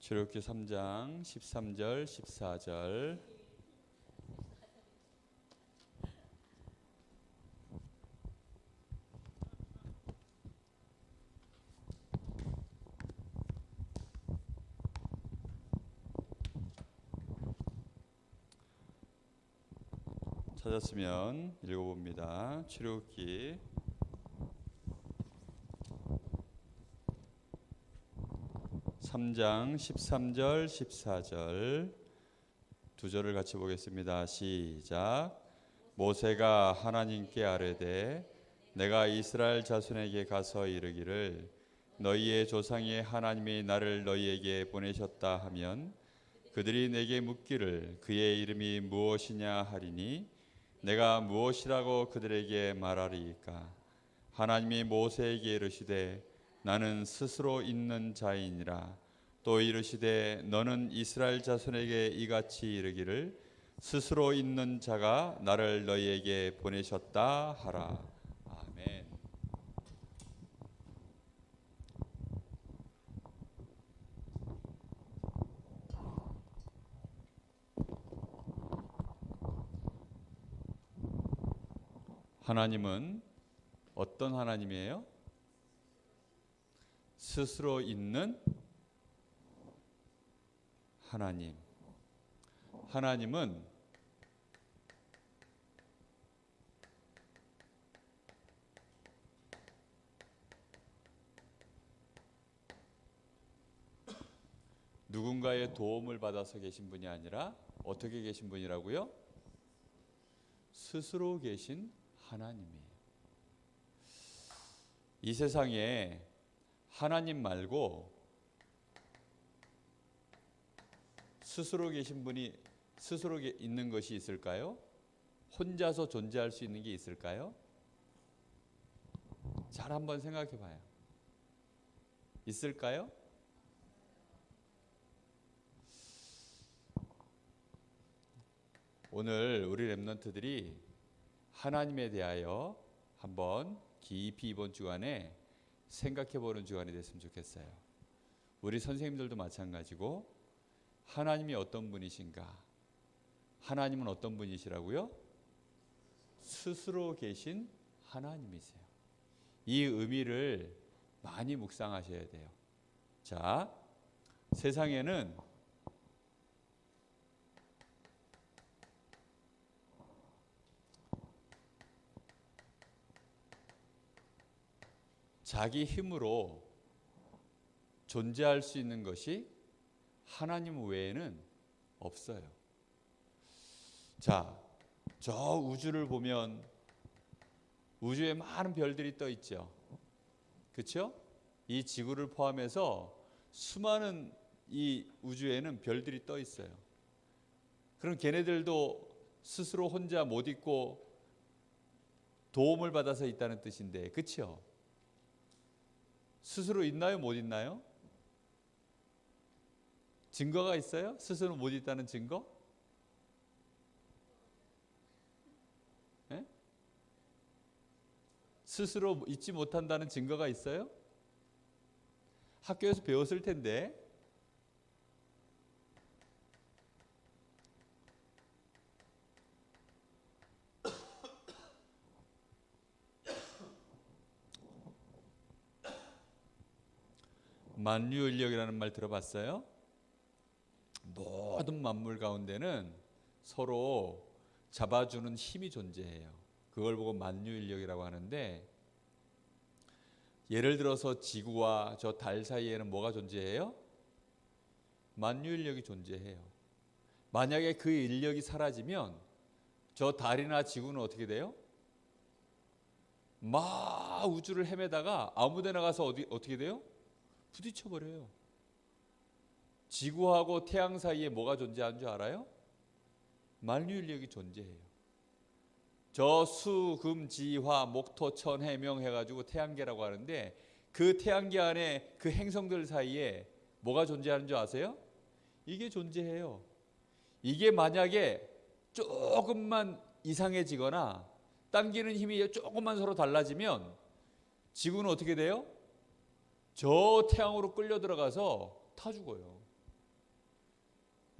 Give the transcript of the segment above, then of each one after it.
출애굽기 3장 13절 14절. 찾았으면 읽어봅니다. 출애굽기 3장 13절 14절 두 절을 같이 보겠습니다. 시작. 모세가 하나님께 아뢰되 내가 이스라엘 자손에게 가서 이르기를 너희의 조상의 하나님이 나를 너희에게 보내셨다 하면 그들이 내게 묻기를 그의 이름이 무엇이냐 하리니 내가 무엇이라고 그들에게 말하리이까. 하나님이 모세에게 이르시되 나는 스스로 있는 자이니라. 또 이르시되 너는 이스라엘 자손에게 이같이 이르기를 스스로 있는 자가 나를 너희에게 보내셨다 하라. 아멘. 하나님은 어떤 하나님이에요? 스스로 있는 하나님. 하나님은 누군가의 도움을 받아서 계신 분이 아니라 어떻게 계신 분이라고요? 스스로 계신 하나님이에요. 이 세상에 하나님 말고 스스로 계신 분이 스스로 있는 것이 있을까요? 혼자서 존재할 수 있는 게 있을까요? 잘 한번 생각해 봐요. 있을까요? 오늘 우리 렘넌트들이 하나님에 대하여 한번 깊이 이번 주간에 생각해 보는 주간이 됐으면 좋겠어요. 우리 선생님들도 마찬가지고 하나님이 어떤 분이신가? 하나님은 어떤 분이시라고요? 스스로 계신 하나님이세요. 이 의미를 많이 묵상하셔야 돼요. 자, 세상에는 자기 힘으로 존재할 수 있는 것이 하나님 외에는 없어요. 자, 저 우주를 보면 우주에 많은 별들이 떠 있죠. 그렇죠? 이 지구를 포함해서 수많은 이 우주에는 별들이 떠 있어요. 그럼 걔네들도 스스로 혼자 못 있고 도움을 받아서 있다는 뜻인데, 그렇죠? 스스로 있나요? 못 있나요? 증거가 있어요? 스스로 못 있다는 증거? 네? 스스로 있지 못한다는 증거가 있어요? 학교에서 배웠을 텐데. 만유인력이라는 말 들어봤어요? 모든 만물 가운데는 서로 잡아주는 힘이 존재해요. 그걸 보고 만유인력이라고 하는데, 예를 들어서 지구와 저 달 사이에는 뭐가 존재해요? 만유인력이 존재해요. 만약에 그 인력이 사라지면 저 달이나 지구는 어떻게 돼요? 막 우주를 헤매다가 아무 데나 가서 어떻게 돼요? 부딪혀버려요. 지구하고 태양 사이에 뭐가 존재하는 줄 알아요? 만유인력이 존재해요. 저 수, 금, 지, 화, 목, 토, 천, 해, 명 해가지고 태양계라고 하는데, 그 태양계 안에 그 행성들 사이에 뭐가 존재하는 줄 아세요? 이게 존재해요. 이게 만약에 조금만 이상해지거나 당기는 힘이 조금만 서로 달라지면 지구는 어떻게 돼요? 저 태양으로 끌려 들어가서 타 죽어요.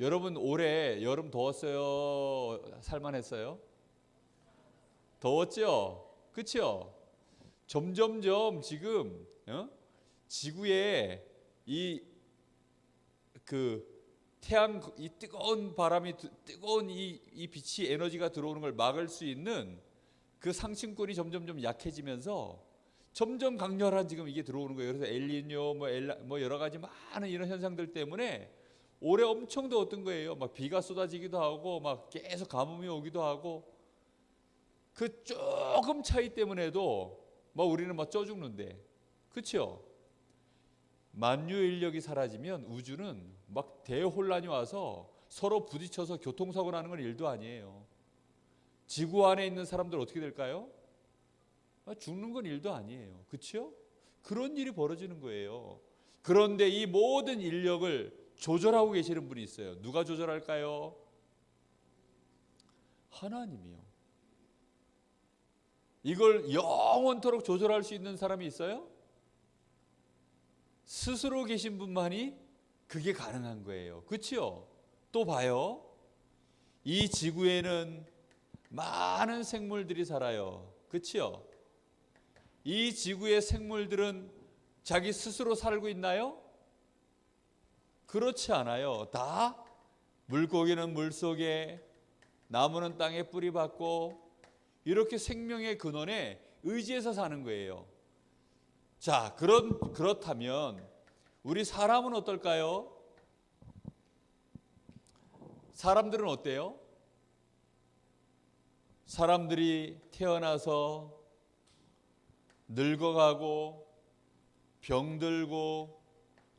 여러분 올해 여름 더웠어요? 살만했어요? 더웠죠? 그렇죠? 점점점 지금 지구에 이 태양 이 뜨거운 바람이 뜨거운 이 빛이 에너지가 들어오는 걸 막을 수 있는 그 상층권이 점점점 약해지면서 점점 강렬한 지금 이게 들어오는 거예요. 그래서 엘니뇨 뭐 여러 가지 많은 이런 현상들 때문에 올해 엄청 더웠던 거예요. 막 비가 쏟아지기도 하고 막 계속 가뭄이 오기도 하고 그 조금 차이 때문에도 막 우리는 막 쪄 죽는데, 그렇죠? 만유인력이 사라지면 우주는 막 대혼란이 와서 서로 부딪혀서 교통사고 나는 건 일도 아니에요. 지구 안에 있는 사람들 어떻게 될까요? 죽는 건 일도 아니에요. 그렇죠? 그런 일이 벌어지는 거예요. 그런데 이 모든 인력을 조절하고 계시는 분이 있어요. 누가 조절할까요? 하나님이요. 이걸 영원토록 조절할 수 있는 사람이 있어요? 스스로 계신 분만이 그게 가능한 거예요. 그렇죠? 또 봐요. 이 지구에는 많은 생물들이 살아요. 그렇죠? 이 지구의 생물들은 자기 스스로 살고 있나요? 그렇지 않아요. 다 물고기는 물속에, 나무는 땅에 뿌리 박고 이렇게 생명의 근원에 의지해서 사는 거예요. 자, 그렇다면 우리 사람은 어떨까요? 사람들은 어때요? 사람들이 태어나서 늙어가고 병들고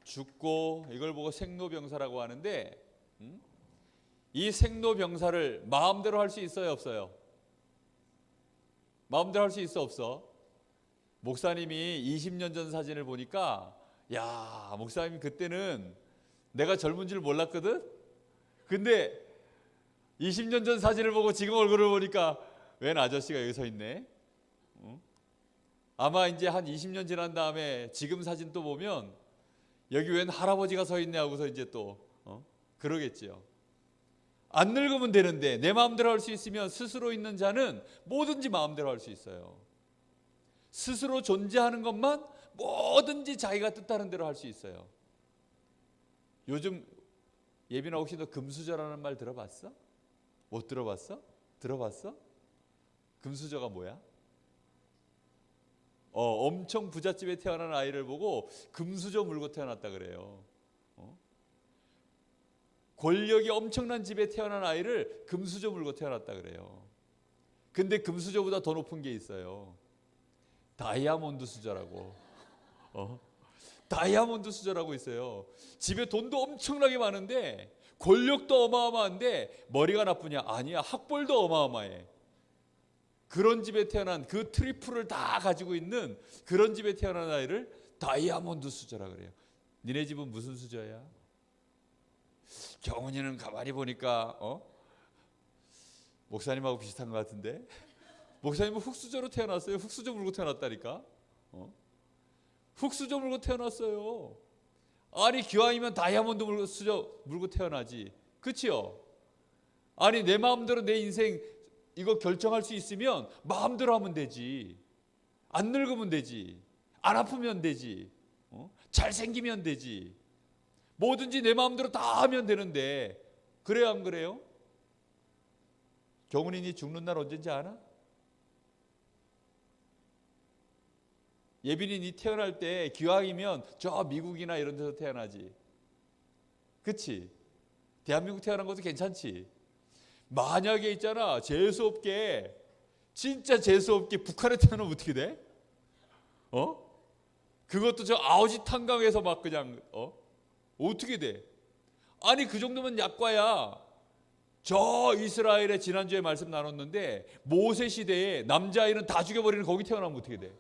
죽고 이걸 보고 생로병사라고 하는데, 이 생로병사를 마음대로 할 수 있어요, 없어요? 마음대로 할 수 있어, 없어? 목사님이 20년 전 사진을 보니까 야, 목사님 그때는 내가 젊은 줄 몰랐거든? 근데 20년 전 사진을 보고 지금 얼굴을 보니까 웬 아저씨가 여기 서 있네? 아마 이제 한 20년 지난 다음에 지금 사진 또 보면 여기 웬 할아버지가 서 있네 하고서 이제 또 그러겠지요. 안 늙으면 되는데 내 마음대로 할 수 있으면 스스로 있는 자는 뭐든지 마음대로 할 수 있어요. 스스로 존재하는 것만 뭐든지 자기가 뜻하는 대로 할 수 있어요. 요즘 예빈아 혹시 너 금수저라는 말 들어봤어? 못 들어봤어? 들어봤어? 금수저가 뭐야? 엄청 부잣집에 태어난 아이를 보고 금수저 물고 태어났다 그래요. 권력이 엄청난 집에 태어난 아이를 금수저 물고 태어났다 그래요. 근데 금수저보다 더 높은 게 있어요. 다이아몬드 수저라고. 다이아몬드 수저라고 있어요. 집에 돈도 엄청나게 많은데 권력도 어마어마한데 머리가 나쁘냐? 아니야. 학벌도 어마어마해. 그런 집에 태어난 그 트리플을 다 가지고 있는 그런 집에 태어난 아이를 다이아몬드 수저라 그래요. 니네 집은 무슨 수저야? 경훈이는 가만히 보니까 목사님하고 비슷한 것 같은데, 목사님은 흙수저로 태어났어요. 흙수저 물고 태어났다니까. 흙수저 물고 태어났어요. 아니 기왕이면 다이아몬드 수저 물고 태어나지. 그치요? 아니 내 마음대로 내 인생 이거 결정할 수 있으면 마음대로 하면 되지. 안 늙으면 되지. 안 아프면 되지. 잘생기면 되지. 뭐든지 내 마음대로 다 하면 되는데, 그래요 안 그래요? 경훈이 죽는 날 언제인지 아나? 예빈이 니 태어날 때 기왕이면 저 미국이나 이런 데서 태어나지. 그치? 대한민국 태어난 것도 괜찮지. 만약에 있잖아 재수없게, 진짜 재수없게 북한에 태어나면 어떻게 돼? 그것도 저 아오지 탄강에서 막 그냥 어떻게 돼? 아니 그 정도면 약과야. 저 이스라엘에 지난주에 말씀 나눴는데 모세 시대에 남자아이는 다 죽여버리는 거기 태어나면 어떻게 돼?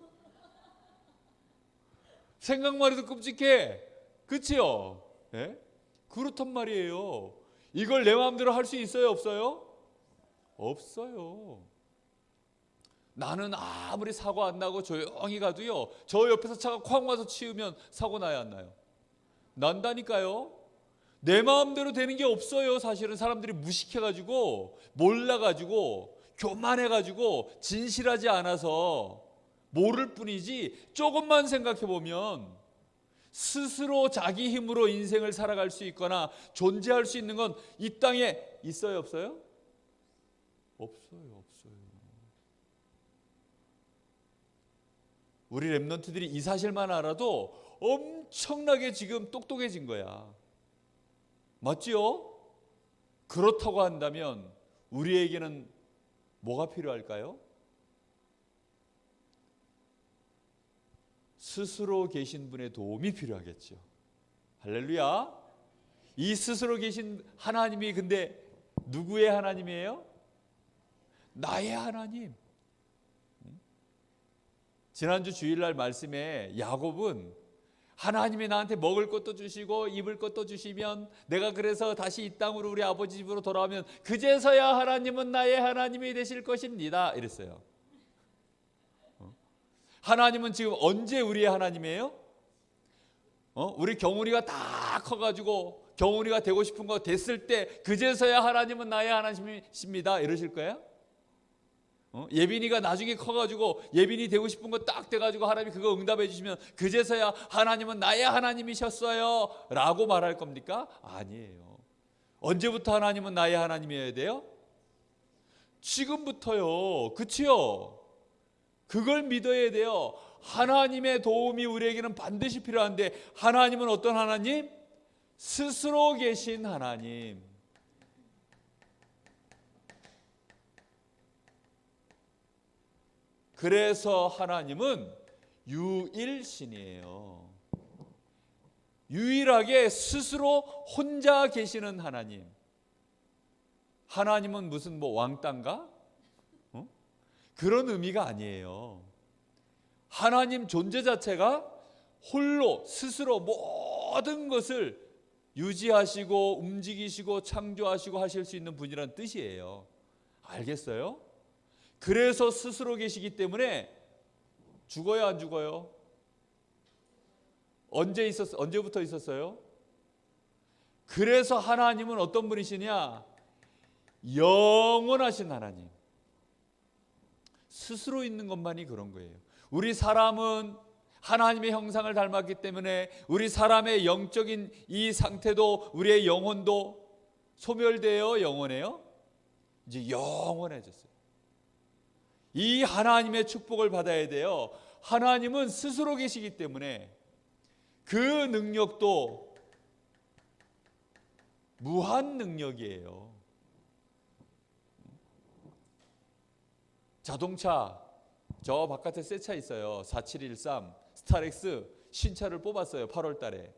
생각만 해도 끔찍해. 그치요? 네? 그렇단 말이에요. 이걸 내 마음대로 할 수 있어요, 없어요? 없어요. 나는 아무리 사고 안 나고 조용히 가도요, 저 옆에서 차가 쾅 와서 치우면 사고 나야 안 나요? 난다니까요. 내 마음대로 되는 게 없어요. 사실은 사람들이 무식해가지고, 몰라가지고, 교만해가지고, 진실하지 않아서 모를 뿐이지, 조금만 생각해보면 스스로 자기 힘으로 인생을 살아갈 수 있거나 존재할 수 있는 건 이 땅에 있어요, 없어요? 없어요, 없어요. 우리 랩런트들이 이 사실만 알아도 엄청나게 지금 똑똑해진 거야. 맞지요? 그렇다고 한다면 우리에게는 뭐가 필요할까요? 스스로 계신 분의 도움이 필요하겠죠. 할렐루야. 이 스스로 계신 하나님이 근데 누구의 하나님이에요? 나의 하나님. 지난주 주일날 말씀에 야곱은 하나님이 나한테 먹을 것도 주시고 입을 것도 주시면 내가 그래서 다시 이 땅으로 우리 아버지 집으로 돌아오면 그제서야 하나님은 나의 하나님이 되실 것입니다. 이랬어요. 하나님은 지금 언제 우리의 하나님이에요? 우리 경훈이가 다 커가지고 경훈이가 되고 싶은 거 됐을 때 그제서야 하나님은 나의 하나님이십니다. 이러실 거예요? 예빈이가 나중에 커가지고 예빈이 되고 싶은 거 딱 돼가지고 하나님이 그거 응답해 주시면 그제서야 하나님은 나의 하나님이셨어요 라고 말할 겁니까? 아니에요. 언제부터 하나님은 나의 하나님이어야 돼요? 지금부터요. 그치요? 그걸 믿어야 돼요. 하나님의 도움이 우리에게는 반드시 필요한데 하나님은 어떤 하나님? 스스로 계신 하나님. 그래서 하나님은 유일신이에요. 유일하게 스스로 혼자 계시는 하나님. 하나님은 무슨 뭐 왕따인가? 그런 의미가 아니에요. 하나님 존재 자체가 홀로 스스로 모든 것을 유지하시고 움직이시고 창조하시고 하실 수 있는 분이란 뜻이에요. 알겠어요? 그래서 스스로 계시기 때문에 죽어요, 안 죽어요? 언제부터 있었어요? 그래서 하나님은 어떤 분이시냐? 영원하신 하나님. 스스로 있는 것만이 그런 거예요. 우리 사람은 하나님의 형상을 닮았기 때문에 우리 사람의 영적인 이 상태도 우리의 영혼도 소멸되어 영원해요? 이제 영원해졌어요. 이 하나님의 축복을 받아야 돼요. 하나님은 스스로 계시기 때문에 그 능력도 무한 능력이에요. 자동차 저 바깥에 새 차 있어요. 4713 스타렉스 신차를 뽑았어요. 8월 달에.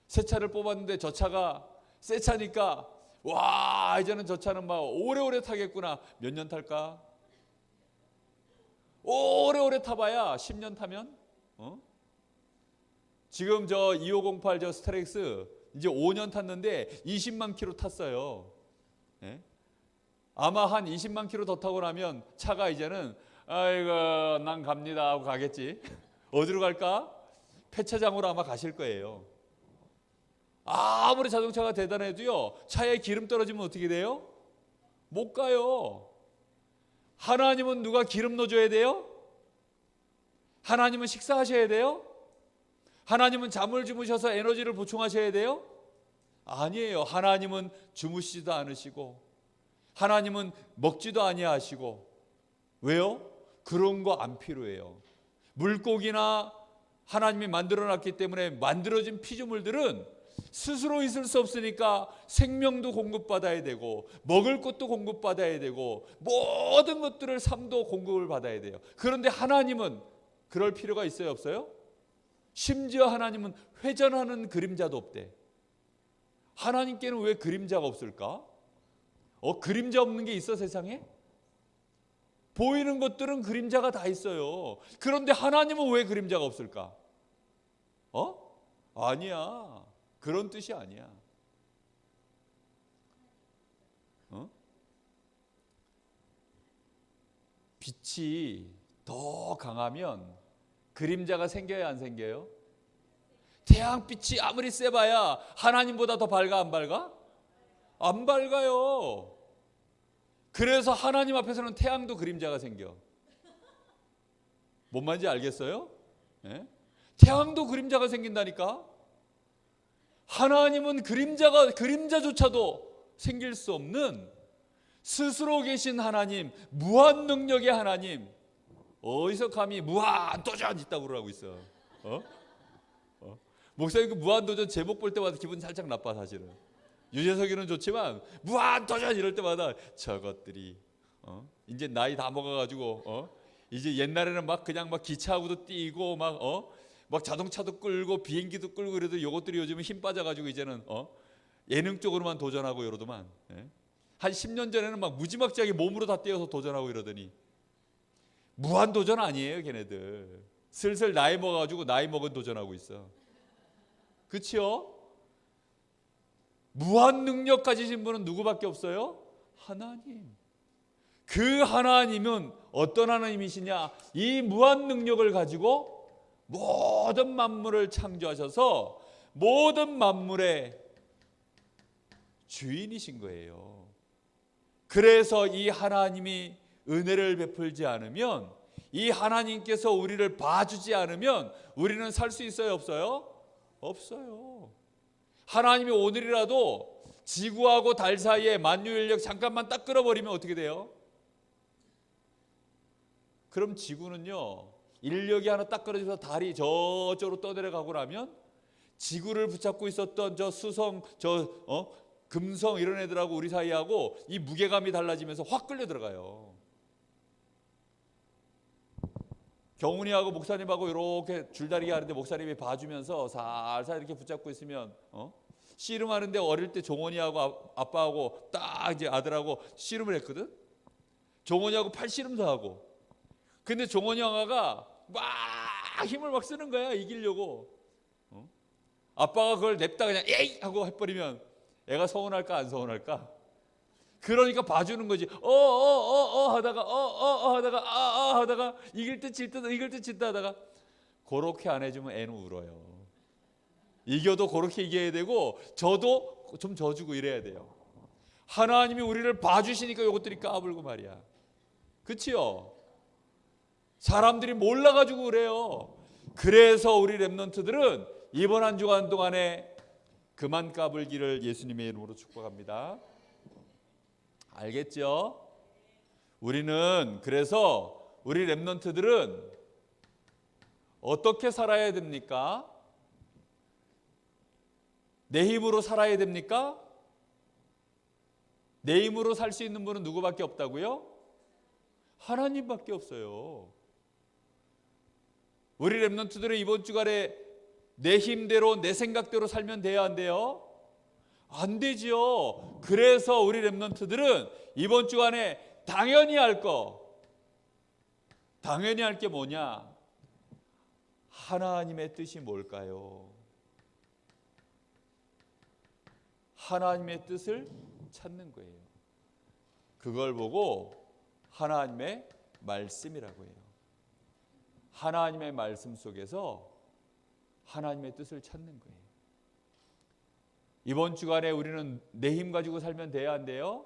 새 차를 뽑았는데 저 차가 새 차니까 와 이제는 저 차는 막 오래오래 타겠구나. 몇 년 탈까? 오래오래 타봐야 10년 타면? 지금 저 2508 저 스타렉스 이제 5년 탔는데 20만 킬로 탔어요. 예? 아마 한 20만 킬로 더 타고 나면 차가 이제는 아이고 난 갑니다 하고 가겠지. 어디로 갈까? 폐차장으로 아마 가실 거예요. 아무리 자동차가 대단해도요 차에 기름 떨어지면 어떻게 돼요? 못 가요. 하나님은 누가 기름 넣어줘야 돼요? 하나님은 식사하셔야 돼요? 하나님은 잠을 주무셔서 에너지를 보충하셔야 돼요? 아니에요. 하나님은 주무시지도 않으시고 하나님은 먹지도 아니하시고. 왜요? 그런 거 안 필요해요. 물고기나 하나님이 만들어놨기 때문에 만들어진 피조물들은 스스로 있을 수 없으니까 생명도 공급받아야 되고 먹을 것도 공급받아야 되고 모든 것들을 삶도 공급을 받아야 돼요. 그런데 하나님은 그럴 필요가 있어요, 없어요? 심지어 하나님은 회전하는 그림자도 없대. 하나님께는 왜 그림자가 없을까? 그림자 없는 게 있어 세상에? 보이는 것들은 그림자가 다 있어요. 그런데 하나님은 왜 그림자가 없을까? 아니야. 그런 뜻이 아니야. 빛이 더 강하면 그림자가 생겨야 안 생겨요? 태양빛이 아무리 세봐야 하나님보다 더 밝아, 안 밝아? 안 밝아요. 그래서 하나님 앞에서는 태양도 그림자가 생겨. 뭔 말인지 알겠어요? 예? 태양도 그림자가 생긴다니까. 하나님은 그림자조차도 생길 수 없는 스스로 계신 하나님, 무한 능력의 하나님. 어디서 감히 무한 도전 있다고 그러고 있어. 목사님 그 무한 도전 제목 볼 때마다 기분 살짝 나빠 사실은. 유재석이는 좋지만 무한 도전 이럴 때마다 저것들이 이제 나이 다 먹어가지고 이제 옛날에는 막 그냥 막 기차하고도 뛰고 막 자동차도 끌고 비행기도 끌고 그래도 이것들이 요즘은 힘 빠져가지고 이제는 예능 쪽으로만 도전하고 이러더만. 예? 한 10년 전에는 막 무지막지하게 몸으로 다 뛰어서 도전하고 이러더니 무한 도전 아니에요 걔네들. 슬슬 나이 먹어가지고 나이 먹은 도전하고 있어. 그치요? 무한 능력 가지신 분은 누구밖에 없어요? 하나님. 그 하나님은 어떤 하나님이시냐? 이 무한 능력을 가지고 모든 만물을 창조하셔서 모든 만물의 주인이신 거예요. 그래서 이 하나님이 은혜를 베풀지 않으면, 이 하나님께서 우리를 봐주지 않으면 우리는 살 수 있어요, 없어요? 없어요. 하나님이 오늘이라도 지구하고 달 사이에 만유인력 잠깐만 딱 끌어버리면 어떻게 돼요? 그럼 지구는요, 인력이 하나 딱 끌어져서 달이 저쪽으로 떠내려가고 나면 지구를 붙잡고 있었던 저 수성, 금성 이런 애들하고 우리 사이하고 이 무게감이 달라지면서 확 끌려 들어가요. 경훈이하고 목사님하고 이렇게 줄다리기 하는데 목사님이 봐주면서 살살 이렇게 붙잡고 있으면 씨름하는데 어릴 때 종원이하고 아빠하고 딱 이제 아들하고 씨름을 했거든. 종원이하고 팔씨름도 하고. 근데 종원이 형아가 막 힘을 막 쓰는 거야, 이기려고. 아빠가 그걸 냅다 그냥 에이 하고 해버리면 애가 서운할까 안 서운할까? 그러니까 봐주는 거지. 하다가 이길 듯 질 듯 이길 듯 질듯 하다가 그렇게 안 해주면 애는 울어요. 이겨도 그렇게 이겨야 되고 저도 좀 져주고 이래야 돼요. 하나님이 우리를 봐주시니까 이것들이 까불고 말이야. 그치요? 사람들이 몰라가지고 그래요. 그래서 우리 렘넌트들은 이번 한 주간 동안에 그만 까불기를 예수님의 이름으로 축복합니다. 알겠죠? 우리는 그래서 우리 렘넌트들은 어떻게 살아야 됩니까? 내 힘으로 살아야 됩니까? 내 힘으로 살 수 있는 분은 누구밖에 없다고요? 하나님밖에 없어요. 우리 렘넌트들은 이번 주간에 내 힘대로 내 생각대로 살면 돼야 안 돼요? 안 되지요. 그래서 우리 렘넌트들은 이번 주간에 당연히 할 게 뭐냐? 하나님의 뜻이 뭘까요? 하나님의 뜻을 찾는 거예요. 그걸 보고 하나님의 말씀이라고 해요. 하나님의 말씀 속에서 하나님의 뜻을 찾는 거예요. 이번 주간에 우리는 내 힘 가지고 살면 돼야 안 돼요?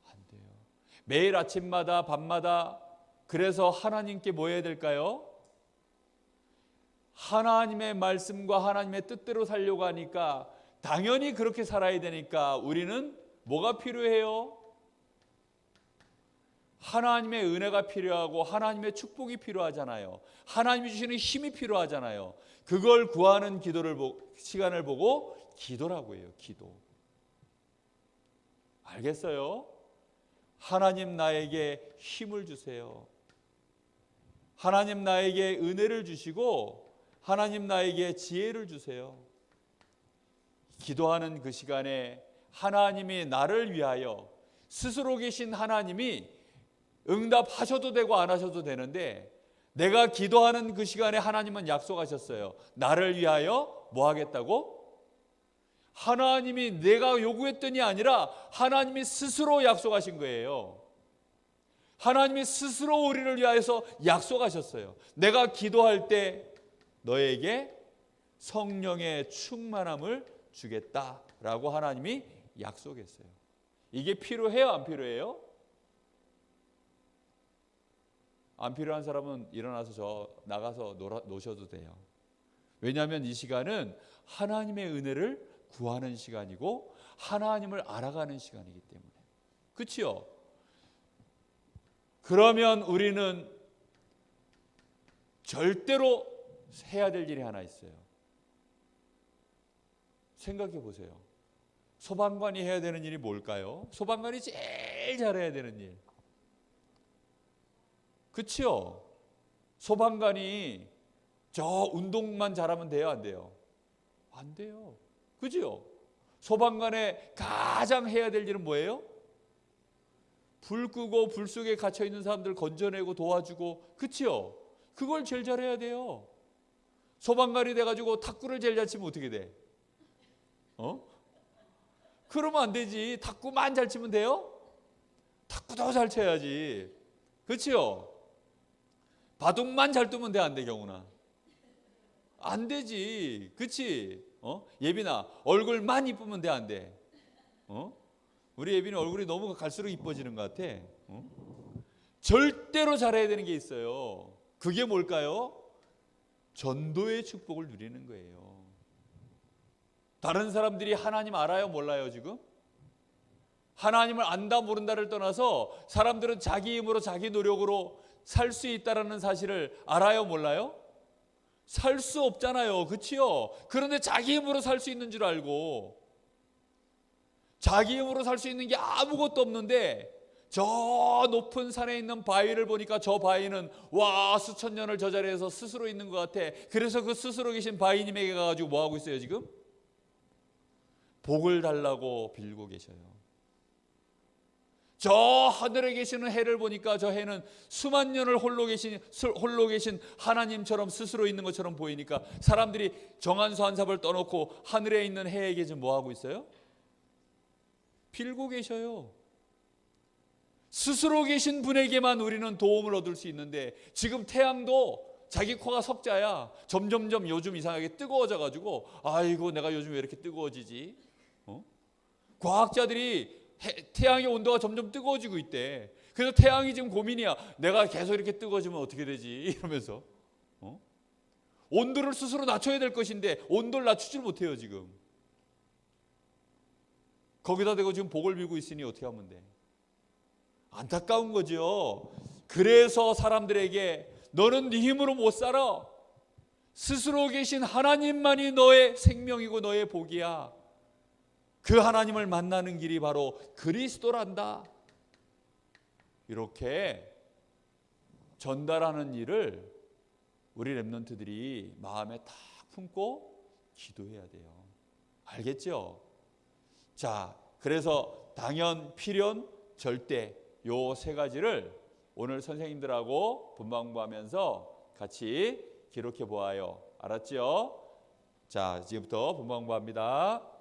안 돼요. 매일 아침마다 밤마다 그래서 하나님께 뭐 해야 될까요? 하나님의 말씀과 하나님의 뜻대로 살려고 하니까 당연히 그렇게 살아야 되니까 우리는 뭐가 필요해요? 하나님의 은혜가 필요하고 하나님의 축복이 필요하잖아요. 하나님이 주시는 힘이 필요하잖아요. 그걸 구하는 시간을 보고 기도라고 해요. 기도. 알겠어요? 하나님 나에게 힘을 주세요. 하나님 나에게 은혜를 주시고 하나님 나에게 지혜를 주세요. 기도하는 그 시간에 하나님이 나를 위하여, 스스로 계신 하나님이 응답하셔도 되고 안 하셔도 되는데 내가 기도하는 그 시간에 하나님은 약속하셨어요. 나를 위하여 뭐 하겠다고? 하나님이 내가 요구했더니 아니라 하나님이 스스로 약속하신 거예요. 하나님이 스스로 우리를 위하여서 약속하셨어요. 내가 기도할 때 너에게 성령의 충만함을 주겠다라고 하나님이 약속했어요. 이게 필요해요, 안 필요해요? 안 필요한 사람은 일어나서 나가서 노셔도 돼요. 왜냐하면 이 시간은 하나님의 은혜를 구하는 시간이고 하나님을 알아가는 시간이기 때문에. 그렇지요? 그러면 우리는 절대로 해야 될 일이 하나 있어요. 생각해 보세요. 소방관이 해야 되는 일이 뭘까요? 소방관이 제일 잘해야 되는 일. 그렇죠? 소방관이 저 운동만 잘하면 돼요, 안 돼요? 안 돼요. 그죠? 소방관의 가장 해야 될 일은 뭐예요? 불 끄고 불 속에 갇혀 있는 사람들 건져내고 도와주고, 그렇죠? 그걸 제일 잘해야 돼요. 소방관이 돼가지고 탁구를 제일 잘 치면 어떻게 돼? 그러면 안 되지. 탁구만 잘 치면 돼요? 탁구도 잘 쳐야지. 그렇죠? 바둑만 잘 두면 돼, 안 돼, 경훈아? 안 되지. 그렇지? 예빈아, 얼굴만 이쁘면 돼, 안 돼? 우리 예빈이 얼굴이 너무 갈수록 이뻐지는 것 같아. 절대로 잘해야 되는 게 있어요. 그게 뭘까요? 전도의 축복을 누리는 거예요. 다른 사람들이 하나님 알아요, 몰라요, 지금? 하나님을 안다 모른다를 떠나서 사람들은 자기 힘으로 자기 노력으로 살 수 있다는 사실을 알아요, 몰라요? 살 수 없잖아요. 그렇지요? 그런데 자기 힘으로 살 수 있는 줄 알고, 자기 힘으로 살 수 있는 게 아무것도 없는데 저 높은 산에 있는 바위를 보니까 저 바위는 와 수천 년을 저 자리에서 스스로 있는 것 같아. 그래서 그 스스로 계신 바위님에게 가가지고 뭐 하고 있어요 지금? 복을 달라고 빌고 계셔요. 저 하늘에 계시는 해를 보니까 저 해는 수만 년을 홀로 계신 하나님처럼 스스로 있는 것처럼 보이니까 사람들이 정한수 한 삽을 떠놓고 하늘에 있는 해에게 지금 뭐 하고 있어요? 빌고 계셔요. 스스로 계신 분에게만 우리는 도움을 얻을 수 있는데 지금 태양도 자기 코가 석자야. 점점점 요즘 이상하게 뜨거워져 가지고 아이고 내가 요즘 왜 이렇게 뜨거워지지? 과학자들이 태양의 온도가 점점 뜨거워지고 있대. 그래서 태양이 지금 고민이야. 내가 계속 이렇게 뜨거워지면 어떻게 되지? 이러면서 온도를 스스로 낮춰야 될 것인데 온도를 낮추질 못해요 지금. 거기다 대고 지금 복을 빌고 있으니 어떻게 하면 돼? 안타까운 거죠. 그래서 사람들에게 너는 네 힘으로 못 살아. 스스로 계신 하나님만이 너의 생명이고 너의 복이야. 그 하나님을 만나는 길이 바로 그리스도란다. 이렇게 전달하는 일을 우리 렘넌트들이 마음에 딱 품고 기도해야 돼요. 알겠죠? 자, 그래서 당연, 필연, 절대 요 세 가지를 오늘 선생님들하고 분방구하면서 같이 기록해 보아요. 알았죠? 자, 지금부터 분방구합니다.